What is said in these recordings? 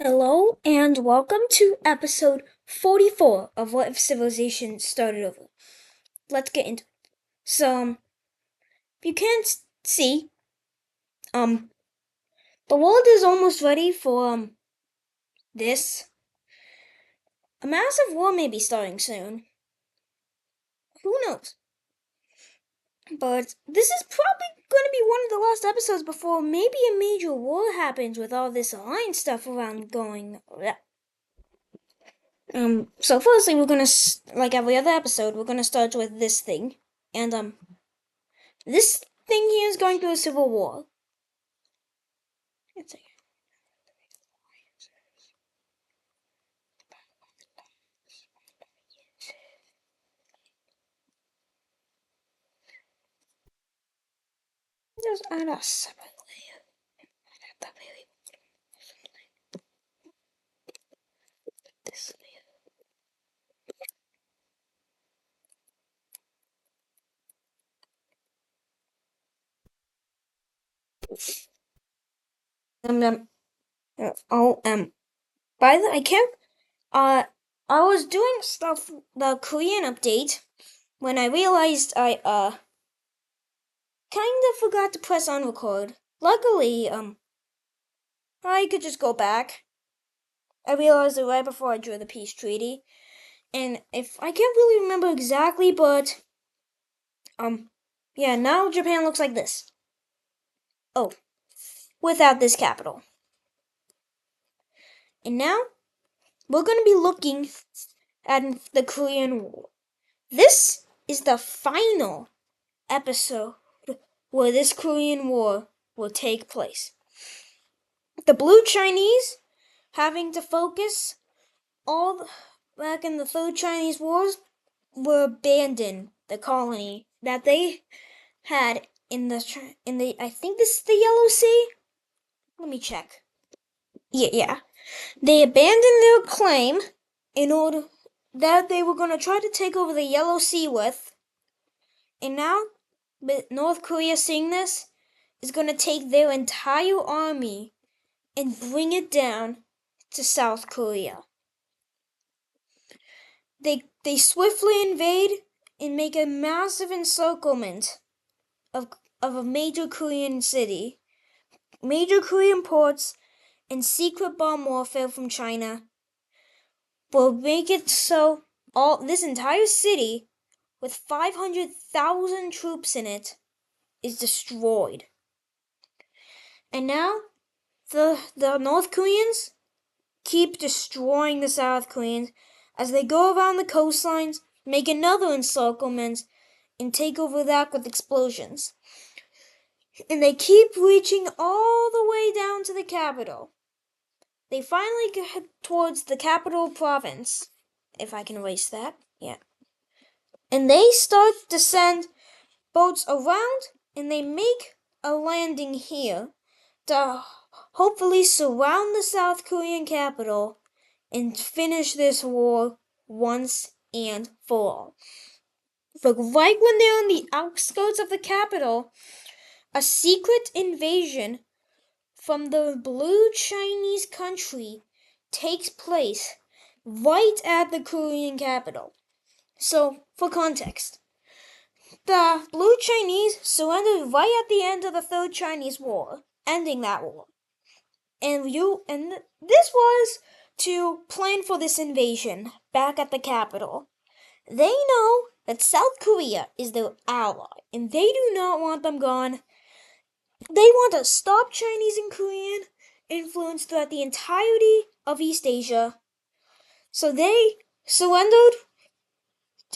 Hello and welcome to episode 44 of What If Civilization Started Over. Let's get into it. So, if you can't see, the world is almost ready for, this. A massive war may be starting soon. Who knows? But this is probably going to be one of the last episodes before maybe a major war happens with all this alliance stuff around going. So firstly, we're gonna, like every other episode, we're gonna start with this thing. And, this thing here is going through a civil war. It's like, just add a separate layer. This layer. By the I can't. I was doing stuff the Korean update when I realized I kind of forgot to press on record. Luckily, I could just go back. I realized it right before I drew the peace treaty, and if I can't really remember exactly, but yeah, now Japan looks like this. Oh, without this capital. And now we're going to be looking at the Korean War. This is the final episode where this Korean War will take place. The Blue Chinese having to focus all back in the Third Chinese Wars were abandoned the colony that they had in the I think this is the Yellow Sea. Let me check. Yeah. They abandoned their claim in order that they were going to try to take over the Yellow Sea with. And now, North Korea seeing this is going to take their entire army and bring it down to South Korea. They swiftly invade and make a massive encirclement of a major Korean city, major Korean ports, and secret bomb warfare from China will make it so this entire city with 500,000 troops in it is destroyed. And now the North Koreans keep destroying the South Koreans as they go around the coastlines, make another encirclement, and take over that with explosions. And they keep reaching all the way down to the capital. They finally get towards the capital province, if I can erase that, yeah. And they start to send boats around, and they make a landing here to hopefully surround the South Korean capital and finish this war once and for all. But right when they're on the outskirts of the capital, a secret invasion from the Blue Chinese country takes place right at the Korean capital. So, for context, the Blue Chinese surrendered right at the end of the Third Chinese War, ending that war. And this was to plan for this invasion back at the capital. They know that South Korea is their ally, and they do not want them gone. They want to stop Chinese and Korean influence throughout the entirety of East Asia. So they surrendered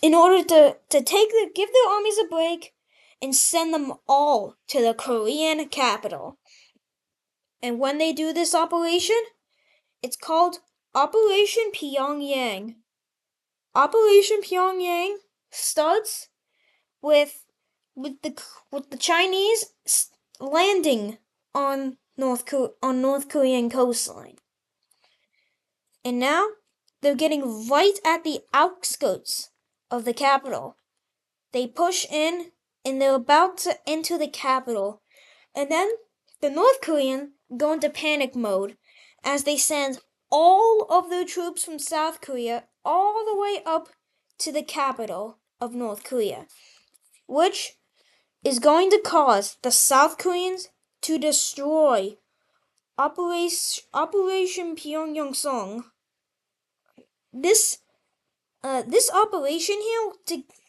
in order to give their armies a break and send them all to the Korean capital. And when they do this operation, it's called Operation Pyongyang. Operation Pyongyang starts with the Chinese landing on North Korean coastline. And now they're getting right at the outskirts of the capital. They push in and they're about to enter the capital. And then the North Koreans go into panic mode as they send all of their troops from South Korea all the way up to the capital of North Korea, which is going to cause the South Koreans to destroy Operation Pyeongyang. This operation here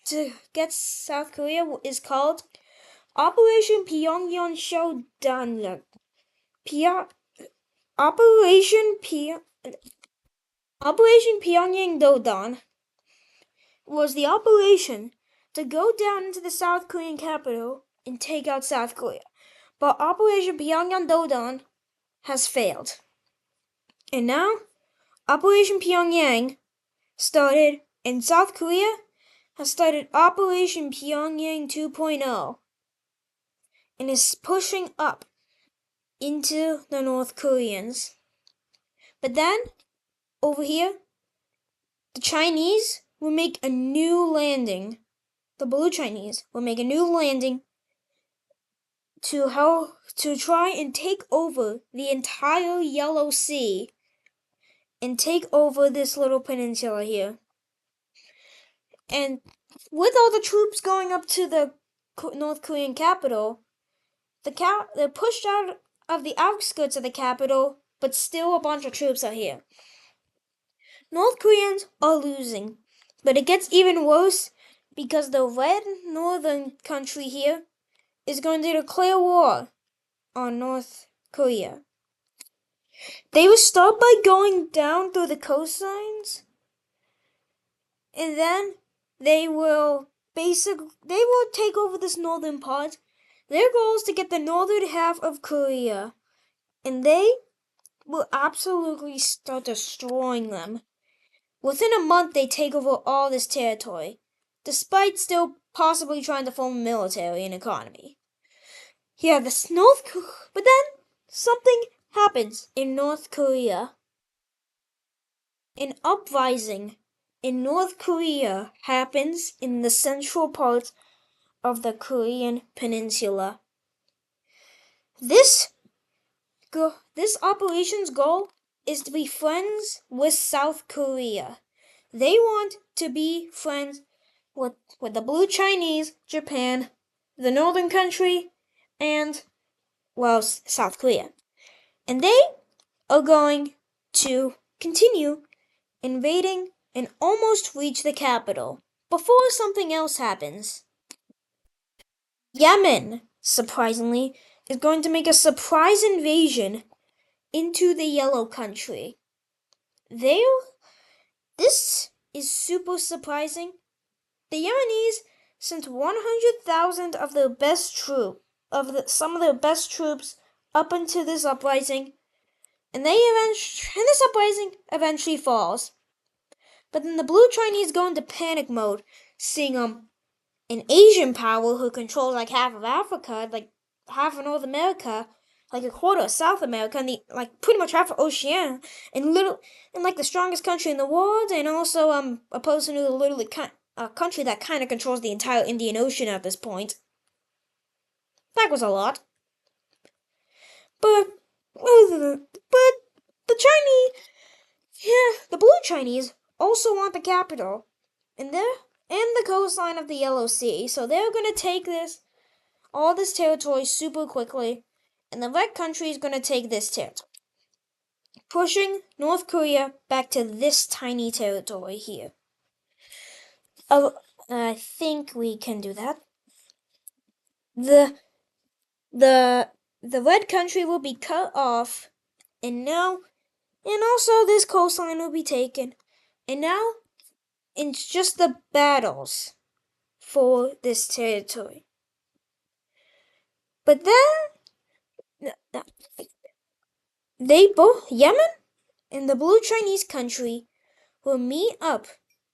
to get South Korea is called Operation Pyeongyang Showdown. Operation Pyongyang Dodon was the operation to go down into the South Korean capital and take out South Korea. But Operation Pyongyang Dodon has failed. And now, Operation Pyongyang started, and South Korea has started Operation Pyongyang 2.0 and is pushing up into the North Koreans. But then, over here, the Chinese will make a new landing. The Blue Chinese will make a new landing to try and take over the entire Yellow Sea and take over this little peninsula here. And with all the troops going up to the North Korean capital, they're pushed out of the outskirts of the capital, but still a bunch of troops are here. North Koreans are losing, but it gets even worse because the red northern country here is going to declare war on North Korea. They will start by going down through the coastlines, and then they will take over this northern part. Their goal is to get the northern half of Korea, and they will absolutely start destroying them. Within a month, they take over all this territory, despite still possibly trying to form a military and economy. Yeah, but then something happens in North Korea. An uprising in North Korea happens in the central part of the Korean peninsula. This operation's goal is to be friends with South Korea. They want to be friends with the Blue Chinese, Japan, the northern country, and, well, South Korea. And they are going to continue invading and almost reach the capital before something else happens. Yemen, surprisingly, is going to make a surprise invasion into the Yellow Country. This is super surprising. The Yemenis sent 100,000 of their best some of their best troops up into this uprising, and this uprising eventually falls. But then the Blue Chinese go into panic mode, seeing an Asian power who controls like half of Africa, like half of North America, like a quarter of South America, and pretty much half of Oceania, and like the strongest country in the world, and also a person who literally a country that kind of controls the entire Indian Ocean at this point. That was a lot. But the Blue Chinese also want the capital, and the coastline of the Yellow Sea, so they're gonna take all this territory super quickly, and the Red Country is gonna take this territory, pushing North Korea back to this tiny territory here. I think we can do that. The Red Country will be cut off, and also this coastline will be taken, and now it's just the battles for this territory. But then Yemen and the Blue Chinese country will meet up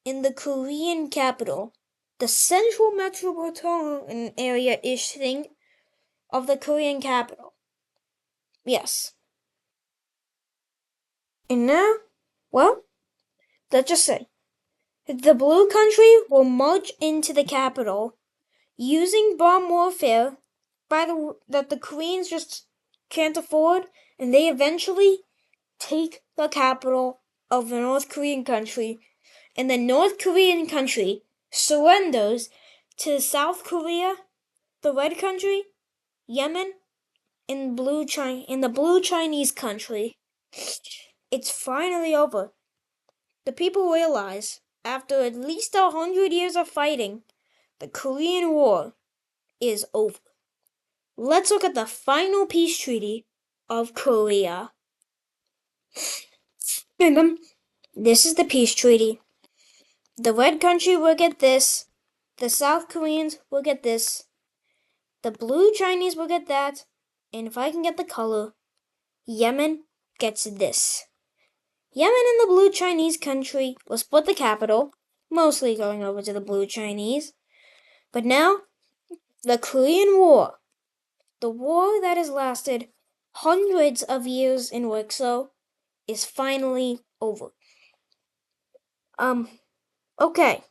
in the Korean capital, the central metropolitan area-ish thing of the Korean capital. Yes. And now, well, let's just say, the Blue Country will march into the capital using bomb warfare that the Koreans just can't afford, and they eventually take the capital of the North Korean country, and the North Korean country surrenders to South Korea, the Red country, Yemen, and the Blue Chinese country. It's finally over. The people realize, after at least 100 years of fighting, the Korean War is over. Let's look at the final peace treaty of Korea. And this is the peace treaty. The Red country will get this. The South Koreans will get this. The Blue Chinese will get that. And if I can get the color, Yemen gets this. Yemen and the Blue Chinese country will split the capital, mostly going over to the Blue Chinese. But now, the Korean War, the war that has lasted hundreds of years in Wixo, is finally over. Okay.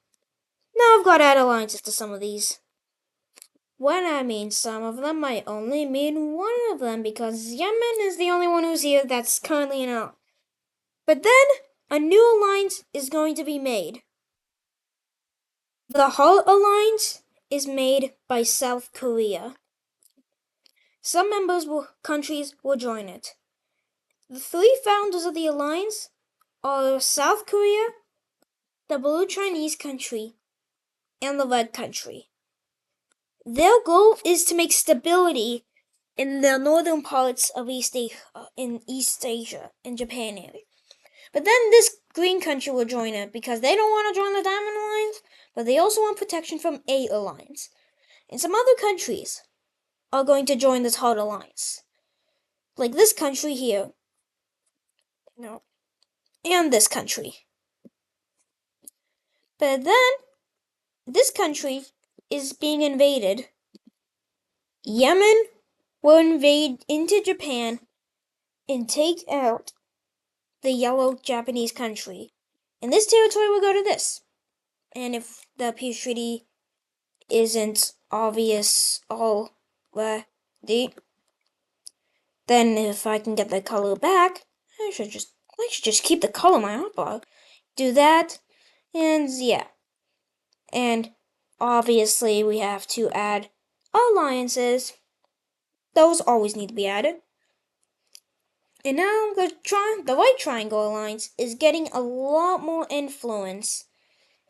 Now I've got to add alliances to some of these. When I mean some of them, I only mean one of them because Yemen is the only one who's here that's currently in it. But then, a new alliance is going to be made. The Heart Alliance is made by South Korea. Some countries will join it. The three founders of the alliance are South Korea, the Blue Chinese country, and the Red country. Their goal is to make stability in the northern parts of East Asia, in Japan area. But then this green country will join it because they don't want to join the Diamond Alliance, but they also want protection from A Alliance. And some other countries are going to join this Heart Alliance. Like this country here. No. And this country. But then, this country is being invaded. Yemen will invade into Japan and take out the yellow Japanese country. And this territory will go to this. And if the peace treaty isn't obvious already, then if I can get the color back, I should just keep the color my hotbar. Do that, and yeah. And obviously we have to add alliances. Those always need to be added. And now the White Triangle Alliance is getting a lot more influence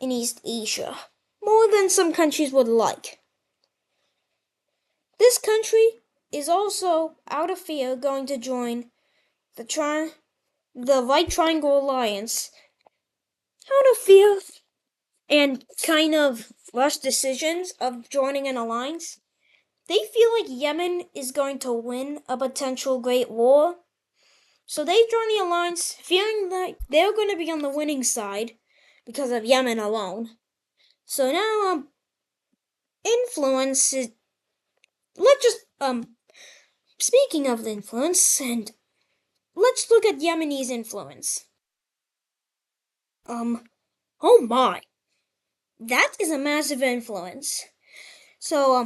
in East Asia, more than some countries would like. This country is also, out of fear, going to join the White Triangle Alliance. Out of fear and kind of rush decisions of joining an alliance. They feel like Yemen is going to win a potential great war. So they join the alliance feeling that they're going to be on the winning side because of Yemen alone. So now, influence is... Let's just, speaking of the influence, and let's look at Yemeni's influence. Oh my. That is a massive influence. So,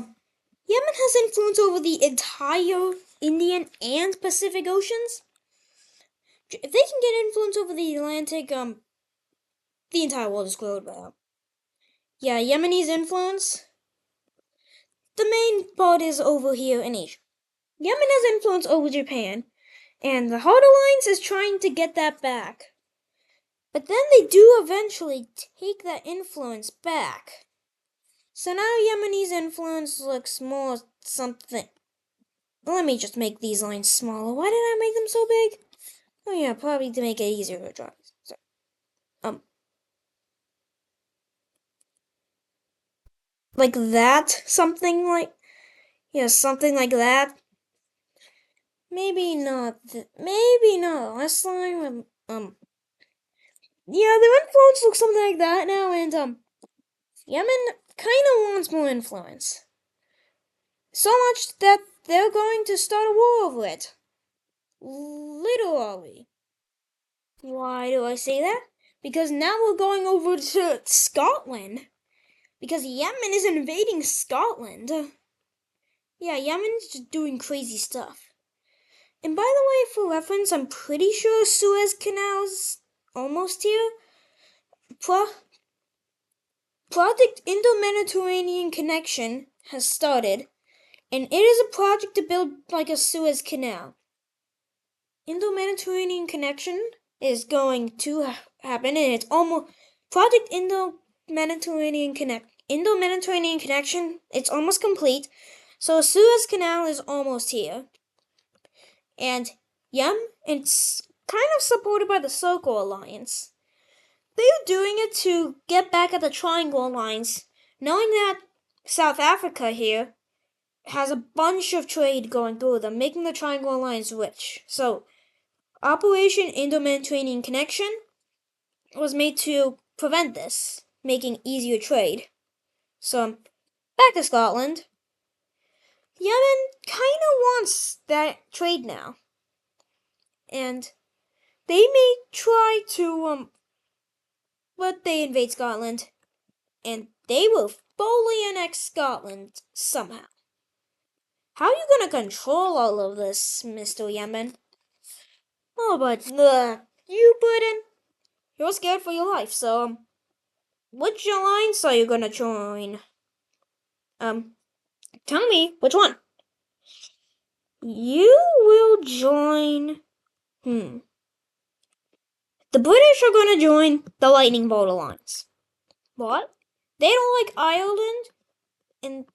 Yemen has influence over the entire Indian and Pacific Oceans. If they can get influence over the Atlantic, the entire world is screwed by now. Yeah, Yemeni's influence. The main part is over here in Asia. Yemen has influence over Japan, and the Heart Alliance is trying to get that back. But then they do eventually take that influence back. So now Yemeni's influence looks more something. Let me just make these lines smaller. Why did I make them so big? Oh yeah, probably to make it easier to draw. So, like that? Something like that. Maybe not. Maybe not. Last line. Yeah, their influence looks something like that now, and Yemen kind of wants more influence. So much that they're going to start a war over it. Literally. Why do I say that? Because now we're going over to Scotland. Because Yemen is invading Scotland. Yeah, Yemen's just doing crazy stuff. And by the way, for reference, I'm pretty sure Suez Canal's almost here. Project Indo-Mediterranean Connection has started, and it is a project to build like a Suez Canal. Indo-Mediterranean Connection is going to happen, and it's almost Project Indo-Mediterranean Connection. It's almost complete, so Suez Canal is almost here, and it's kind of supported by the Circle Alliance. They're doing it to get back at the Triangle Alliance, knowing that South Africa here has a bunch of trade going through them, making the Triangle Alliance rich. So, Operation Indo-Mediterranean Connection was made to prevent this, making easier trade. So, back to Scotland. Yemen kind of wants that trade now. And they may try to, but they invade Scotland. And they will fully annex Scotland somehow. How are you gonna control all of this, Mr. Yemen? Oh, but you Britain, you're scared for your life, so which alliance are you gonna join? Tell me which one. You will join. The British are gonna join the Lightning Bolt Alliance. What? They don't like Ireland, and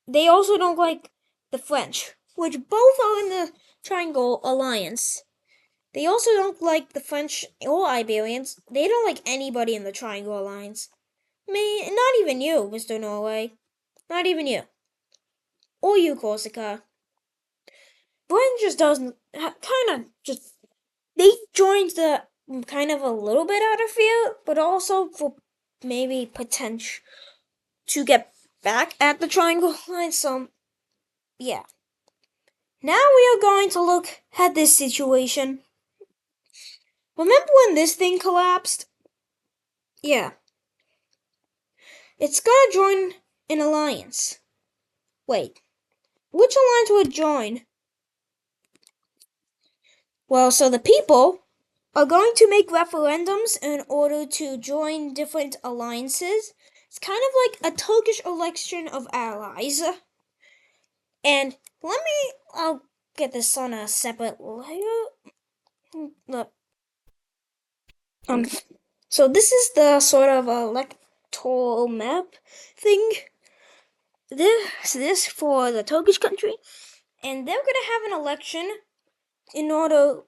they also don't like the French, which both are in the Triangle Alliance. They also don't like the French or Iberians. They don't like anybody in the Triangle Alliance. Not even you, Mr. Norway. Not even you. Or you, Corsica. Britain just doesn't, they joined the kind of a little bit out of fear, but also for maybe potential to get back at the Triangle Alliance. So, yeah. Now we are going to look at this situation. Remember when this thing collapsed? Yeah. It's gonna join an alliance. Wait, which alliance would join? Well, so the people are going to make referendums in order to join different alliances. It's kind of like a Turkish election of allies. And I'll get this on a separate layer. Look. So this is the sort of electoral map thing. This for the Turkish country, and they're gonna have an election in order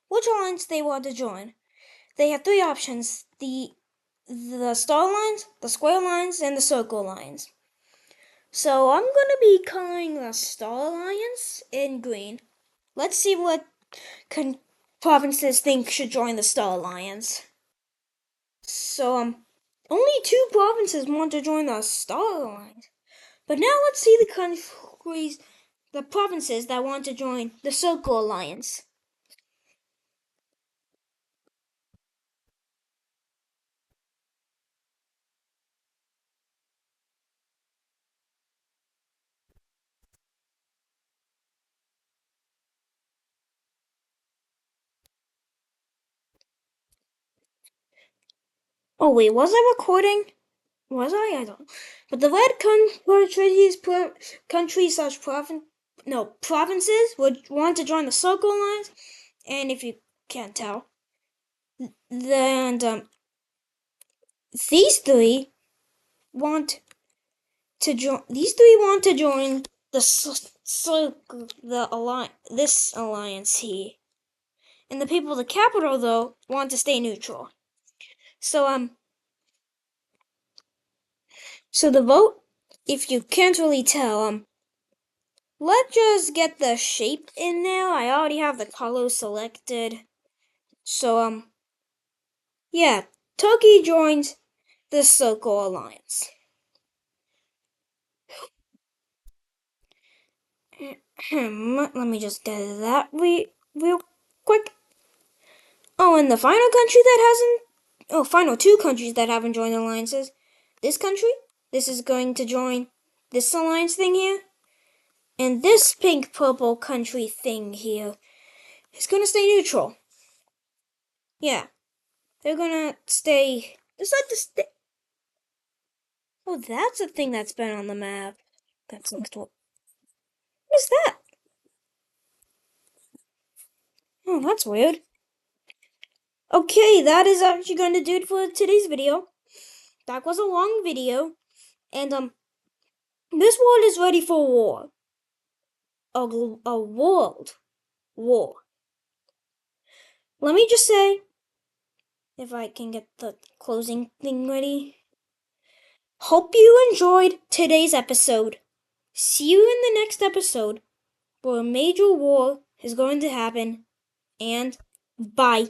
which alliance they want to join. They have three options: the star lines, the square lines, and the circle lines. So I'm gonna be coloring the star alliance in green. Let's see what provinces think should join the star alliance. So only 2 provinces want to join the star alliance. But now let's see the provinces that want to join the Circle Alliance. Oh wait, was I recording? Was I? I don't. But the red provinces would want to join the Circle Alliance, and if you can't tell, then these three want to join. These three want to join this alliance here, and the people of the capital though want to stay neutral. So so the vote, if you can't really tell, let's just get the shape in there. I already have the color selected. So yeah, Turkey joins the Circle Alliance. Let me just get that real quick. Oh, and the final final 2 countries that haven't joined alliances. This country, this is going to join this alliance thing here. And this pink purple country thing here is gonna stay neutral. Yeah, they're gonna stay. Decide to stay. Oh, that's a thing that's been on the map. That's next to. What is that? Oh, that's weird. Okay, that is actually going to do it for today's video. That was a long video, and this world is ready for war. A world war. Let me just say, if I can get the closing thing ready. Hope you enjoyed today's episode. See you in the next episode, where a major war is going to happen, and bye.